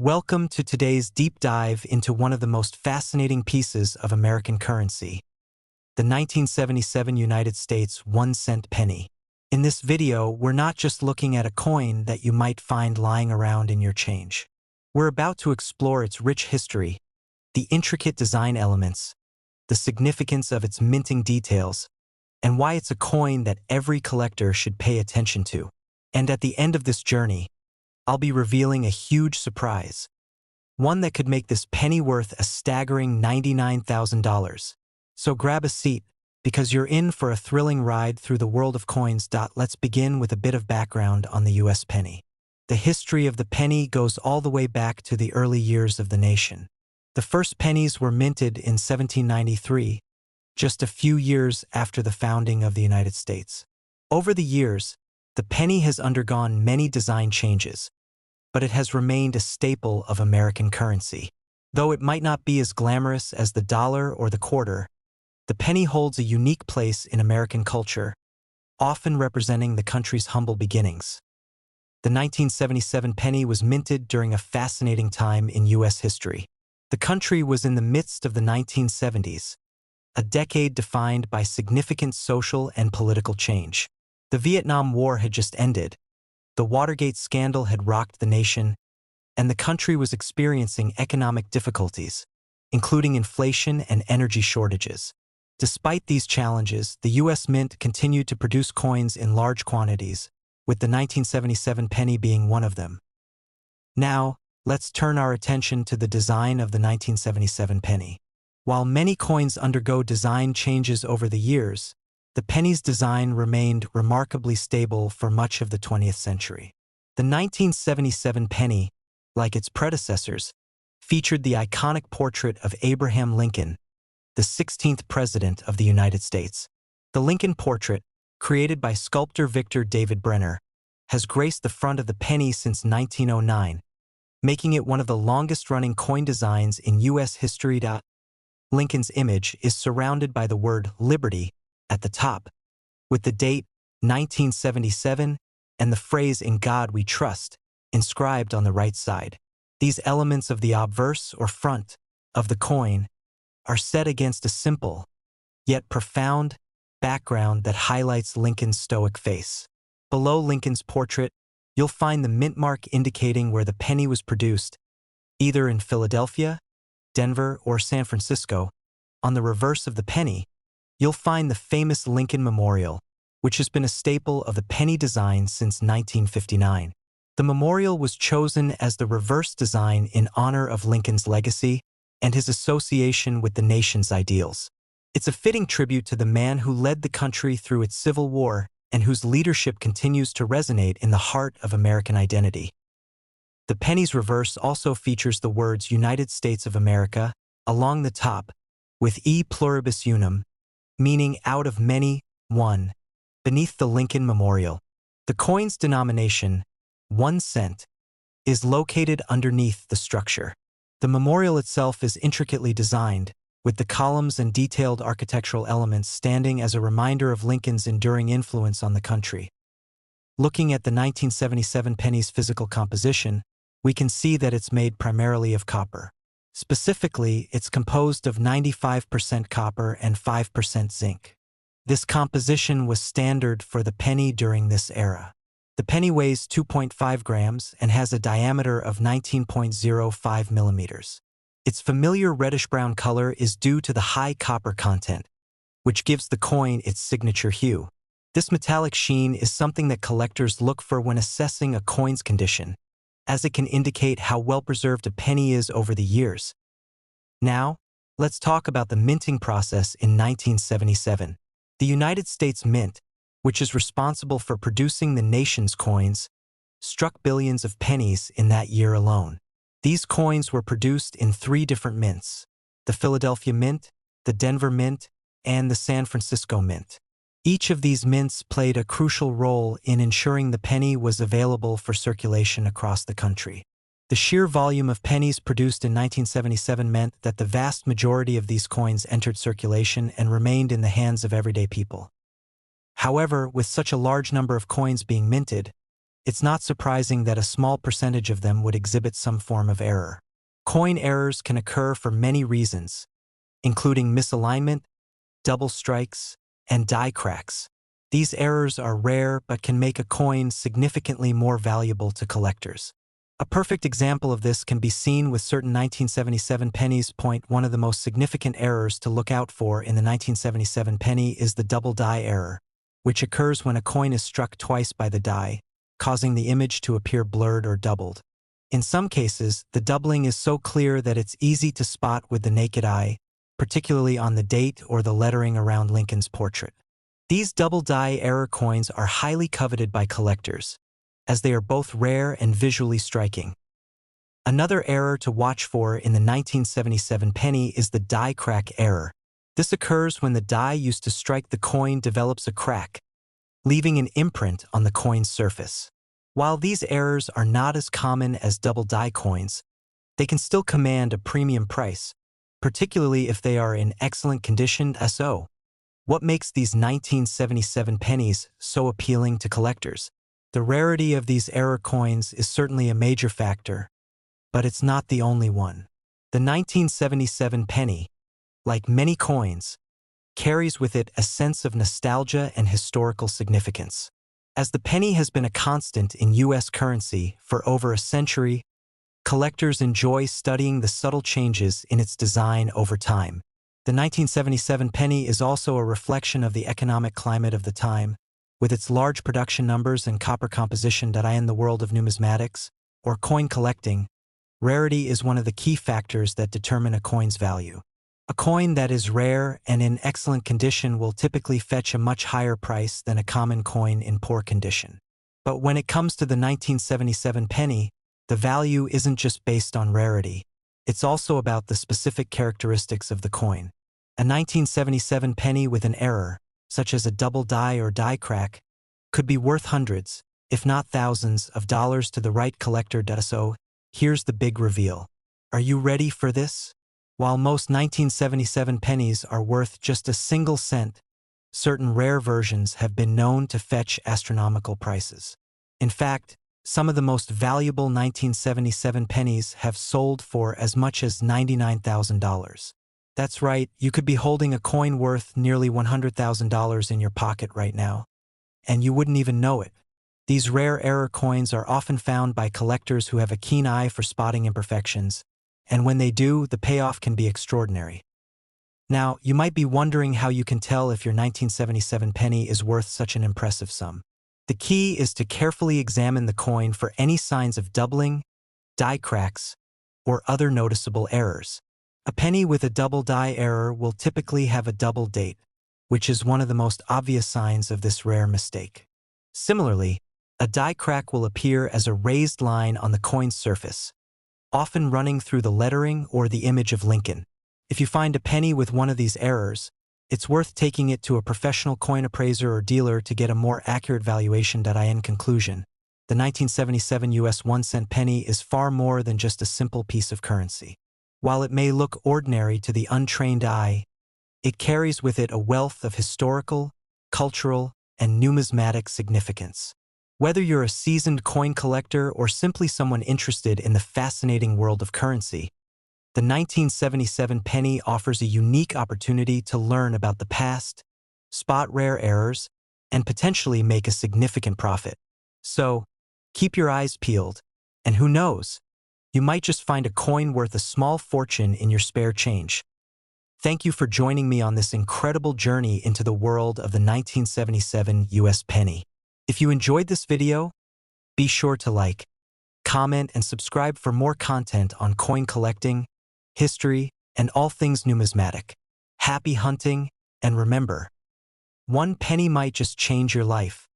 Welcome to today's deep dive into one of the most fascinating pieces of American currency, the 1977 United States 1-cent penny. In this video, we're not just looking at a coin that you might find lying around in your change. We're about to explore its rich history, the intricate design elements, the significance of its minting details, and why it's a coin that every collector should pay attention to. And at the end of this journey, I'll be revealing a huge surprise, one that could make this penny worth a staggering $99,000. So grab a seat, because you're in for a thrilling ride through the world of coins. Let's begin with a bit of background on the U.S. penny. The history of the penny goes all the way back to the early years of the nation. The first pennies were minted in 1793, just a few years after the founding of the United States. Over the years, the penny has undergone many design changes, but it has remained a staple of American currency. Though it might not be as glamorous as the dollar or the quarter, the penny holds a unique place in American culture, often representing the country's humble beginnings. The 1977 penny was minted during a fascinating time in U.S. history. The country was in the midst of the 1970s, a decade defined by significant social and political change. The Vietnam War had just ended, the Watergate scandal had rocked the nation, and the country was experiencing economic difficulties, including inflation and energy shortages. Despite these challenges, the U.S. Mint continued to produce coins in large quantities, with the 1977 penny being one of them. Now, let's turn our attention to the design of the 1977 penny. While many coins undergo design changes over the years, the penny's design remained remarkably stable for much of the 20th century. The 1977 penny, like its predecessors, featured the iconic portrait of Abraham Lincoln, the 16th President of the United States. The Lincoln portrait, created by sculptor Victor David Brenner, has graced the front of the penny since 1909, making it one of the longest-running coin designs in U.S. history. Lincoln's image is surrounded by the word Liberty at the top, with the date 1977 and the phrase "In God We Trust" inscribed on the right side. These elements of the obverse or front of the coin are set against a simple, yet profound, background that highlights Lincoln's stoic face. Below Lincoln's portrait, you'll find the mint mark indicating where the penny was produced, either in Philadelphia, Denver, or San Francisco. On the reverse of the penny, you'll find the famous Lincoln Memorial, which has been a staple of the penny design since 1959. The memorial was chosen as the reverse design in honor of Lincoln's legacy and his association with the nation's ideals. It's a fitting tribute to the man who led the country through its Civil War and whose leadership continues to resonate in the heart of American identity. The penny's reverse also features the words United States of America along the top, with E pluribus unum, meaning out of many, one, beneath the Lincoln Memorial. The coin's denomination, 1 cent, is located underneath the structure. The memorial itself is intricately designed, with the columns and detailed architectural elements standing as a reminder of Lincoln's enduring influence on the country. Looking at the 1977 penny's physical composition, we can see that it's made primarily of copper. Specifically, it's composed of 95% copper and 5% zinc. This composition was standard for the penny during this era. The penny weighs 2.5 grams and has a diameter of 19.05 millimeters. Its familiar reddish-brown color is due to the high copper content, which gives the coin its signature hue. This metallic sheen is something that collectors look for when assessing a coin's condition, as it can indicate how well-preserved a penny is over the years. Now, let's talk about the minting process in 1977. The United States Mint, which is responsible for producing the nation's coins, struck billions of pennies in that year alone. These coins were produced in 3 different mints: the Philadelphia Mint, the Denver Mint, and the San Francisco Mint. Each of these mints played a crucial role in ensuring the penny was available for circulation across the country. The sheer volume of pennies produced in 1977 meant that the vast majority of these coins entered circulation and remained in the hands of everyday people. However, with such a large number of coins being minted, it's not surprising that a small percentage of them would exhibit some form of error. Coin errors can occur for many reasons, including misalignment, double strikes, and die cracks. These errors are rare but can make a coin significantly more valuable to collectors. A perfect example of this can be seen with certain 1977 pennies. One of the most significant errors to look out for in the 1977 penny is the double die error, which occurs when a coin is struck twice by the die, causing the image to appear blurred or doubled. In some cases, the doubling is so clear that it's easy to spot with the naked eye, particularly on the date or the lettering around Lincoln's portrait. These double die error coins are highly coveted by collectors, as they are both rare and visually striking. Another error to watch for in the 1977 penny is the die crack error. This occurs when the die used to strike the coin develops a crack, leaving an imprint on the coin's surface. While these errors are not as common as double die coins, they can still command a premium price, particularly if they are in excellent condition. So, what makes these 1977 pennies so appealing to collectors? The rarity of these error coins is certainly a major factor, but it's not the only one. The 1977 penny, like many coins, carries with it a sense of nostalgia and historical significance. As the penny has been a constant in U.S. currency for over a century, collectors enjoy studying the subtle changes in its design over time. The 1977 penny is also a reflection of the economic climate of the time, with its large production numbers and copper composition. In the world of numismatics, or coin collecting, rarity is one of the key factors that determine a coin's value. A coin that is rare and in excellent condition will typically fetch a much higher price than a common coin in poor condition. But when it comes to the 1977 penny, the value isn't just based on rarity. It's also about the specific characteristics of the coin. A 1977 penny with an error, such as a double die or die crack, could be worth hundreds, if not thousands, of dollars to the right collector. So, here's the big reveal. Are you ready for this? While most 1977 pennies are worth just a single cent, certain rare versions have been known to fetch astronomical prices. In fact, some of the most valuable 1977 pennies have sold for as much as $99,000. That's right, you could be holding a coin worth nearly $100,000 in your pocket right now, and you wouldn't even know it. These rare error coins are often found by collectors who have a keen eye for spotting imperfections, and when they do, the payoff can be extraordinary. Now, you might be wondering how you can tell if your 1977 penny is worth such an impressive sum. The key is to carefully examine the coin for any signs of doubling, die cracks, or other noticeable errors. A penny with a double die error will typically have a double date, which is one of the most obvious signs of this rare mistake. Similarly, a die crack will appear as a raised line on the coin's surface, often running through the lettering or the image of Lincoln. If you find a penny with one of these errors, it's worth taking it to a professional coin appraiser or dealer to get a more accurate valuation. In conclusion, the 1977 US 1-cent penny is far more than just a simple piece of currency. While it may look ordinary to the untrained eye, it carries with it a wealth of historical, cultural, and numismatic significance. Whether you're a seasoned coin collector or simply someone interested in the fascinating world of currency, the 1977 penny offers a unique opportunity to learn about the past, spot rare errors, and potentially make a significant profit. So, keep your eyes peeled, and who knows, you might just find a coin worth a small fortune in your spare change. Thank you for joining me on this incredible journey into the world of the 1977 US penny. If you enjoyed this video, be sure to like, comment, and subscribe for more content on coin collecting, history, and all things numismatic. Happy hunting, and remember, one penny might just change your life.